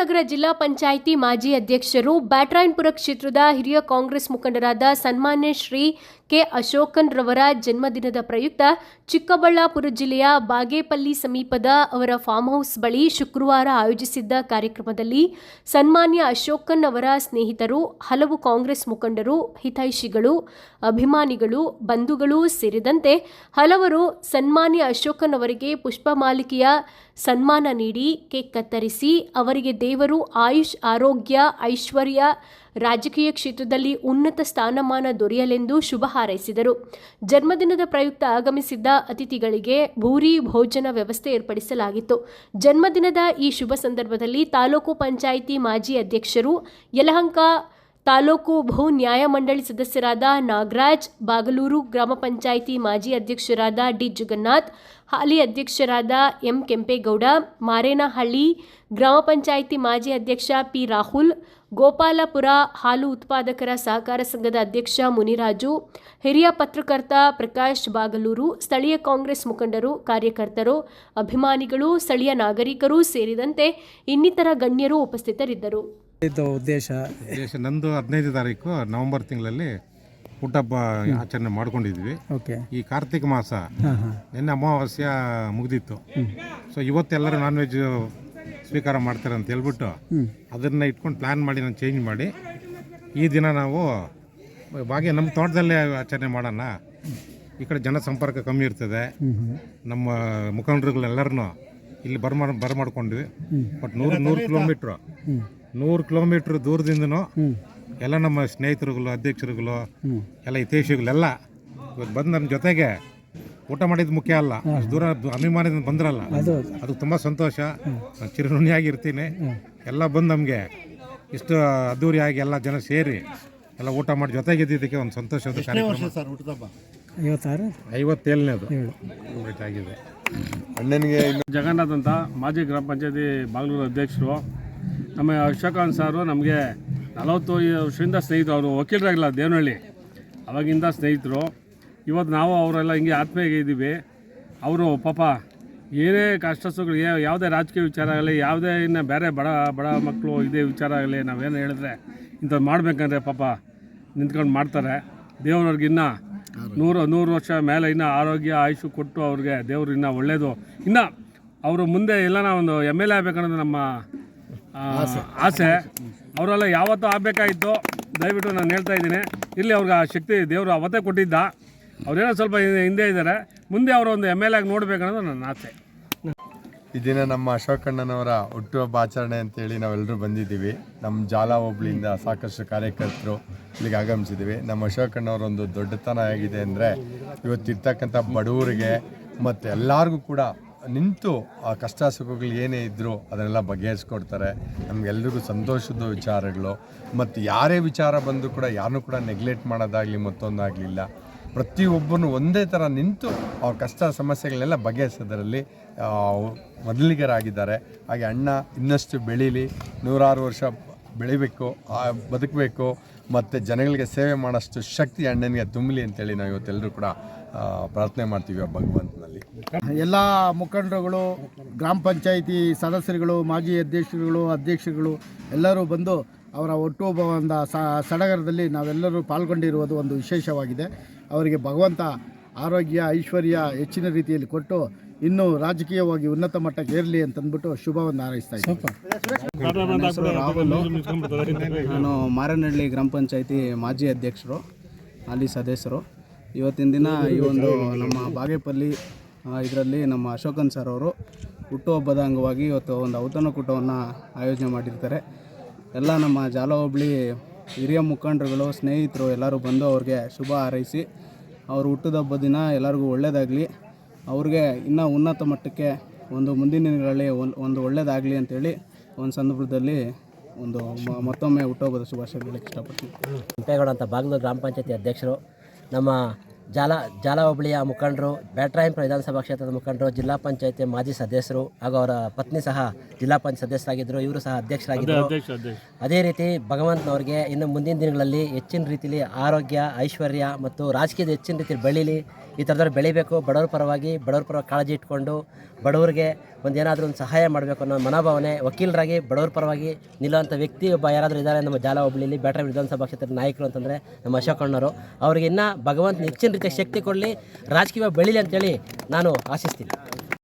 ಚಾಮರಾಜನಗರ ಜಿಲ್ಲಾ ಪಂಚಾಯಿತಿ ಮಾಜಿ ಅಧ್ಯಕ್ಷರು ಬ್ಯಾಟರಾಯನಪುರ ಕ್ಷೇತ್ರದ ಹಿರಿಯ ಕಾಂಗ್ರೆಸ್ ಮುಖಂಡರಾದ ಸನ್ಮಾನ್ಯ ಶ್ರೀ ಕೆ ಅಶೋಕನ್ ರವರ ಜನ್ಮದಿನದ ಪ್ರಯುಕ್ತ ಚಿಕ್ಕಬಳ್ಳಾಪುರ ಜಿಲ್ಲೆಯ ಬಾಗೇಪಲ್ಲಿ ಸಮೀಪದ ಅವರ ಫಾರ್ಮ್ ಹೌಸ್ ಬಳಿ ಶುಕ್ರವಾರ ಆಯೋಜಿಸಿದ್ದ ಕಾರ್ಯಕ್ರಮದಲ್ಲಿ ಸನ್ಮಾನ್ಯ ಅಶೋಕನ್ ಅವರ ಸ್ನೇಹಿತರು, ಹಲವು ಕಾಂಗ್ರೆಸ್ ಮುಖಂಡರು, ಹಿತೈಷಿಗಳು, ಅಭಿಮಾನಿಗಳು, ಬಂಧುಗಳು ಸೇರಿದಂತೆ ಹಲವರು ಸನ್ಮಾನ್ಯ ಅಶೋಕನ್ ಅವರಿಗೆ ಪುಷ್ಪಮಾಲಿಕೆಯ ಸನ್ಮಾನ ನೀಡಿ ಕೇಕ್ ಕತ್ತರಿಸಿ ಅವರಿಗೆ ದೇವರು ಆಯುಷ್, ಆರೋಗ್ಯ, ಐಶ್ವರ್ಯ, ರಾಜಕೀಯ ಕ್ಷೇತ್ರದಲ್ಲಿ ಉನ್ನತ ಸ್ಥಾನಮಾನ ದೊರೆಯಲೆಂದು ಶುಭ ಹಾರೈಸಿದರು. ಜನ್ಮದಿನದ ಪ್ರಯುಕ್ತ ಆಗಮಿಸಿದ್ದ ಅತಿಥಿಗಳಿಗೆ ಭೂರಿ ಭೋಜನ ವ್ಯವಸ್ಥೆ ಏರ್ಪಡಿಸಲಾಗಿತ್ತು. ಜನ್ಮದಿನದ ಈ ಶುಭ ಸಂದರ್ಭದಲ್ಲಿ ತಾಲೂಕು ಪಂಚಾಯಿತಿ ಮಾಜಿ ಅಧ್ಯಕ್ಷರು, ಯಲಹಂಕ ತಾಲೂಕು ಭೂ ನ್ಯಾಯಮಂಡಳಿ ಸದಸ್ಯರಾದ ನಾಗರಾಜ್, ಬಾಗಲೂರು ಗ್ರಾಮ ಪಂಚಾಯಿತಿ ಮಾಜಿ ಅಧ್ಯಕ್ಷರಾದ ಡಿ ಜಗನ್ನಾಥ್, ಹಾಲಿ ಅಧ್ಯಕ್ಷರಾದ ಎಂ ಕೆಂಪೇಗೌಡ, ಮಾರೇನಹಳ್ಳಿ ಗ್ರಾಮ ಪಂಚಾಯಿತಿ ಮಾಜಿ ಅಧ್ಯಕ್ಷ ಪಿ ರಾಹುಲ್, ಗೋಪಾಲಪುರ ಹಾಲು ಉತ್ಪಾದಕರ ಸಹಕಾರ ಸಂಘದ ಅಧ್ಯಕ್ಷ ಮುನಿರಾಜು, ಹಿರಿಯ ಪತ್ರಕರ್ತ ಪ್ರಕಾಶ್ ಬಾಗಲೂರು, ಸ್ಥಳೀಯ ಕಾಂಗ್ರೆಸ್ ಮುಖಂಡರು, ಕಾರ್ಯಕರ್ತರು, ಅಭಿಮಾನಿಗಳು, ಸ್ಥಳೀಯ ನಾಗರಿಕರು ಸೇರಿದಂತೆ ಇನ್ನಿತರ ಗಣ್ಯರು ಉಪಸ್ಥಿತರಿದ್ದರು. ಉದ್ದೇಶ ನಂದು 15 ತಾರೀಕು ನವೆಂಬರ್ ತಿಂಗಳಲ್ಲಿ ಹುಟ್ಟಹಬ್ಬ ಆಚರಣೆ ಮಾಡ್ಕೊಂಡಿದ್ವಿ. ಈ ಕಾರ್ತಿಕ ಮಾಸ ನಿನ್ನೆ ಅಮಾವಾಸ್ಯ ಮುಗಿದಿತ್ತು. ಸೊ ಇವತ್ತೆಲ್ಲರೂ ನಾನ್ ವೆಜ್ ಸ್ವೀಕಾರ ಮಾಡ್ತಾರೆ ಅಂತ ಹೇಳ್ಬಿಟ್ಟು ಅದನ್ನು ಇಟ್ಕೊಂಡು ಪ್ಲ್ಯಾನ್ ಮಾಡಿ ನಾನು ಚೇಂಜ್ ಮಾಡಿ ಈ ದಿನ ನಾವು ನಮ್ಮ ತೋಟದಲ್ಲೇ ಆಚರಣೆ ಮಾಡೋಣ. ಈ ಕಡೆ ಜನ ಸಂಪರ್ಕ ಕಮ್ಮಿ ಇರ್ತದೆ. ನಮ್ಮ ಮುಖಂಡರುಗಳೆಲ್ಲರೂ ಇಲ್ಲಿ ಬರಮಾಡ್ಕೊಂಡ್ವಿ. ಬಟ್ 100 ಕಿಲೋಮೀಟ್ರ್ ದೂರದಿಂದನೂ ಎಲ್ಲ ನಮ್ಮ ಸ್ನೇಹಿತರುಗಳು, ಅಧ್ಯಕ್ಷರುಗಳು, ಎಲ್ಲ ಹಿತೈಷಿಗಳೆಲ್ಲ ಇವತ್ತು ಬಂದು ನನ್ನ ಜೊತೆಗೆ ಊಟ ಮಾಡಿದ್ದು ಮುಖ್ಯ ಅಲ್ಲ, ದೂರ ಅಭಿಮಾನದಿಂದ ಬಂದ್ರಲ್ಲ, ಅದು ತುಂಬ ಸಂತೋಷ. ನಾನು ಚಿರಋಣಿಯಾಗಿರ್ತೀನಿ. ಎಲ್ಲ ಬಂದು ನಮಗೆ ಇಷ್ಟು ಅದ್ದೂರಿಯಾಗಿ ಎಲ್ಲ ಜನ ಸೇರಿ ಎಲ್ಲ ಊಟ ಮಾಡಿ ಜೊತೆಗಿದ್ದಕ್ಕೆ ಒಂದು ಸಂತೋಷದ ಕಾರ್ಯಕ್ರಮ. 57ನೇದು ಆಗಿದೆ. ಅಣ್ಣನಿಗೆ ಜಗನ್ನಾಥ್ ಅಂತ ಮಾಜಿ ಗ್ರಾಮ ಪಂಚಾಯತಿ ಬಾಗಲೂರು ಅಧ್ಯಕ್ಷರು. ನಮ್ಮ ಅಶೋಕನ್ ಸಾರು ನಮಗೆ 40 ವರ್ಷದಿಂದ ಸ್ನೇಹಿತರು. ಅವರು ವಕೀಲರಾಗಿಲ್ಲ, ದೇವನಹಳ್ಳಿ, ಅವಾಗಿಂದ ಸ್ನೇಹಿತರು. ಇವತ್ತು ನಾವು ಅವರೆಲ್ಲ ಹಿಂಗೆ ಆತ್ಮೀಯ ಇದ್ದೀವಿ. ಅವರು ಪಾಪ ಏನೇ ಕಷ್ಟ ಸುಖಗಳು, ಯಾವುದೇ ರಾಜಕೀಯ ವಿಚಾರ ಆಗಲಿ, ಯಾವುದೇ ಇನ್ನು ಬೇರೆ ಬಡ ಮಕ್ಕಳು ಇದೇ ವಿಚಾರ ಆಗಲಿ, ನಾವೇನು ಹೇಳಿದ್ರೆ ಇಂಥದ್ದು ಮಾಡಬೇಕಂದ್ರೆ ಪಾಪ ನಿಂತ್ಕೊಂಡು ಮಾಡ್ತಾರೆ. ದೇವ್ರವ್ರಿಗೆ ಇನ್ನೂ 100 ವರ್ಷ ಮೇಲೆ ಇನ್ನೂ ಆರೋಗ್ಯ ಆಯುಷು ಕೊಟ್ಟು ಅವ್ರಿಗೆ ದೇವರು ಇನ್ನೂ ಒಳ್ಳೆಯದು. ಇನ್ನು ಅವರು ಮುಂದೆ ಎಲ್ಲ ಒಂದು MLA ಆಗಬೇಕನ್ನೋದು ನಮ್ಮ ಆಸೆ. ಅವರೆಲ್ಲ ಯಾವತ್ತೂ ಆಗಬೇಕಾಗಿತ್ತು. ದಯವಿಟ್ಟು ನಾನು ಹೇಳ್ತಾ ಇದ್ದೀನಿ, ಇಲ್ಲಿ ಅವ್ರಿಗೆ ಆ ಶಕ್ತಿ ದೇವರು ಅವತ್ತೇ ಕೊಟ್ಟಿದ್ದ. ಅವರೇನೋ ಸ್ವಲ್ಪ ಹಿಂದೆ ಇದ್ದಾರೆ, ಮುಂದೆ ಅವರು ಒಂದು MLA ಆಗಿ ನೋಡಬೇಕನ್ನೋದು ನನ್ನ ಆಸೆ. ಈ ದಿನ ನಮ್ಮ ಅಶೋಕಣ್ಣನವರ ಹುಟ್ಟುಹಬ್ಬ ಆಚರಣೆ ಅಂತೇಳಿ ನಾವೆಲ್ಲರೂ ಬಂದಿದ್ದೀವಿ. ನಮ್ಮ ಜಾಲ ಹೋಬಳಿಯಿಂದ ಸಾಕಷ್ಟು ಕಾರ್ಯಕರ್ತರು ಇಲ್ಲಿಗೆ ಆಗಮಿಸಿದ್ದೀವಿ. ನಮ್ಮ ಅಶೋಕಣ್ಣವರೊಂದು ದೊಡ್ಡತನ ಆಗಿದೆ ಅಂದರೆ ಇವತ್ತಿರ್ತಕ್ಕಂಥ ಬಡವರಿಗೆ ಮತ್ತು ಎಲ್ಲರಿಗೂ ಕೂಡ ನಿಂತು ಆ ಕಷ್ಟ ಸುಖಗಳು ಏನೇ ಇದ್ದರೂ ಅದನ್ನೆಲ್ಲ ಬಗೆಹರಿಸ್ಕೊಡ್ತಾರೆ. ನಮಗೆಲ್ರಿಗೂ ಸಂತೋಷದ ವಿಚಾರಗಳು ಮತ್ತು ಯಾರೇ ವಿಚಾರ ಬಂದರೂ ಕೂಡ ಯಾರನ್ನೂ ಕೂಡ ನೆಗ್ಲೆಕ್ಟ್ ಮಾಡೋದಾಗಲಿ ಮತ್ತೊಂದಾಗಲಿಲ್ಲ. ಪ್ರತಿಯೊಬ್ಬರೂ ಒಂದೇ ಥರ ನಿಂತು ಅವ್ರ ಕಷ್ಟ ಸಮಸ್ಯೆಗಳನ್ನೆಲ್ಲ ಬಗೆಹರಿಸೋದರಲ್ಲಿ ಮೊದಲಿಗರಾಗಿದ್ದಾರೆ. ಹಾಗೆ ಅಣ್ಣ ಇನ್ನಷ್ಟು ಬೆಳೀಲಿ, 106 ವರ್ಷ ಬೆಳಿಬೇಕು, ಬದುಕಬೇಕು ಮತ್ತು ಜನಗಳಿಗೆ ಸೇವೆ ಮಾಡೋಷ್ಟು ಶಕ್ತಿ ಅಣ್ಣನಿಗೆ ತುಂಬಲಿ ಅಂತೇಳಿ ನಾವು ಇವತ್ತೆಲ್ಲರೂ ಕೂಡ ಪ್ರಾರ್ಥನೆ ಮಾಡ್ತೀವಿ ಆ ಭಗವಂತನಲ್ಲಿ. ಎಲ್ಲ ಮುಖಂಡರುಗಳು, ಗ್ರಾಮ ಪಂಚಾಯಿತಿ ಸದಸ್ಯರುಗಳು, ಮಾಜಿ ಅಧ್ಯಕ್ಷರುಗಳು ಎಲ್ಲರೂ ಬಂದು ಅವರ ಹುಟ್ಟುಹಬ್ಬದ ಸಡಗರದಲ್ಲಿ ನಾವೆಲ್ಲರೂ ಪಾಲ್ಗೊಂಡಿರುವುದು ಒಂದು ವಿಶೇಷವಾಗಿದೆ. ಅವರಿಗೆ ಭಗವಂತ ಆರೋಗ್ಯ, ಐಶ್ವರ್ಯ ಹೆಚ್ಚಿನ ರೀತಿಯಲ್ಲಿ ಕೊಟ್ಟು ಇನ್ನೂ ರಾಜಕೀಯವಾಗಿ ಉನ್ನತ ಮಟ್ಟಕ್ಕೆ ಏರಲಿ ಅಂತಂದ್ಬಿಟ್ಟು ಶುಭವನ್ನು ಹಾರೈಸ್ತಾ ಇದ್ದೀನಿ. ನಾನು ಮಾರೇನಹಳ್ಳಿ ಗ್ರಾಮ ಪಂಚಾಯಿತಿ ಮಾಜಿ ಅಧ್ಯಕ್ಷರು, ಹಾಲಿ ಸದಸ್ಯರು. ಇವತ್ತಿನ ದಿನ ಈ ಒಂದು ನಮ್ಮ ಬಾಗೇಪಲ್ಲಿ ಇದರಲ್ಲಿ ನಮ್ಮ ಅಶೋಕನ್ ಸರ್ ಅವರು ಹುಟ್ಟುಹಬ್ಬದ ಅಂಗವಾಗಿ ಇವತ್ತು ಒಂದು ಔತಣಕೂಟವನ್ನು ಆಯೋಜನೆ ಮಾಡಿರ್ತಾರೆ. ಎಲ್ಲ ನಮ್ಮ ಜಾಲ ಹೋಬಳಿ ಹಿರಿಯ ಮುಖಂಡರುಗಳು, ಸ್ನೇಹಿತರು ಎಲ್ಲರೂ ಬಂದು ಅವ್ರಿಗೆ ಶುಭ ಹಾರೈಸಿ ಅವ್ರ ಹುಟ್ಟುಹಬ್ಬ ದಿನ ಎಲ್ಲರಿಗೂ ಒಳ್ಳೆಯದಾಗಲಿ, ಅವ್ರಿಗೆ ಇನ್ನೂ ಉನ್ನತ ಮಟ್ಟಕ್ಕೆ ಒಂದು ಮುಂದಿನ ದಿನಗಳಲ್ಲಿ ಒಂದು ಒಳ್ಳೆಯದಾಗಲಿ ಅಂತೇಳಿ ಒಂದು ಸಂದರ್ಭದಲ್ಲಿ ಒಂದು ಮತ್ತೊಮ್ಮೆ ಹುಟ್ಟುಹಬ್ಬದ ಶುಭಾಶಯ ಹೇಳಕ್ಕೆ ಇಷ್ಟಪಡ್ತೀನಿ. ಕೆಂಪೇಗೌಡ ಅಂತ ಬಾಗಲೂರು ಗ್ರಾಮ ಪಂಚಾಯತಿ ಅಧ್ಯಕ್ಷರು. ನಮ್ಮ ಜಾಲ ಹೋಬಳಿಯ ಮುಖಂಡರು, ಬ್ಯಾಟರಾಯನಪುರ ವಿಧಾನಸಭಾ ಕ್ಷೇತ್ರದ ಮುಖಂಡರು, ಜಿಲ್ಲಾ ಪಂಚಾಯತಿ ಮಾಜಿ ಸದಸ್ಯರು ಹಾಗೂ ಅವರ ಪತ್ನಿ ಸಹ ಜಿಲ್ಲಾ ಪಂಚಾಯತ್ ಸದಸ್ಯರಾಗಿದ್ದರು. ಇವರು ಸಹ ಅಧ್ಯಕ್ಷರಾಗಿದ್ದರು. ಅದೇ ರೀತಿ ಭಗವಂತನವ್ರಿಗೆ ಇನ್ನು ಮುಂದಿನ ದಿನಗಳಲ್ಲಿ ಹೆಚ್ಚಿನ ರೀತಿಯಲ್ಲಿ ಆರೋಗ್ಯ, ಐಶ್ವರ್ಯ ಮತ್ತು ರಾಜಕೀಯದ ಹೆಚ್ಚಿನ ರೀತಿಯಲ್ಲಿ ಬೆಳೀಲಿ. ಈ ಥರದವ್ರು ಬೆಳಿಬೇಕು. ಬಡವ್ರ ಪರವಾಗಿ ಕಾಳಜಿ ಇಟ್ಕೊಂಡು ಬಡವರಿಗೆ ಏನಾದರೂ ಒಂದು ಸಹಾಯ ಮಾಡಬೇಕು ಅನ್ನೋ ಮನೋಭಾವನೆ, ವಕೀಲರಾಗಿ ಬಡವ್ರ ಪರವಾಗಿ ನಿಲ್ಲುವಂಥ ವ್ಯಕ್ತಿ ಒಬ್ಬ ಯಾರಾದರೂ ಇದ್ದಾರೆ ನಮ್ಮ ಜಾಲ ಹೋಬಳಿಯಲ್ಲಿ ಬ್ಯಾಟರಾಯನಪುರ ವಿಧಾನಸಭಾ ಕ್ಷೇತ್ರದ ನಾಯಕರು ಅಂತಂದರೆ ನಮ್ಮ ಅಶೋಕಣ್ಣವರು. ಅವರಿಗೆ ಇನ್ನೂ ಭಗವಂತ ಹೆಚ್ಚಿನ ರೀತಿಯ ಶಕ್ತಿ ಕೊಡಲಿ, ರಾಜಕೀಯ ಬೆಳೀಲಿ ಅಂತೇಳಿ ನಾನು ಆಶಿಸ್ತೀನಿ.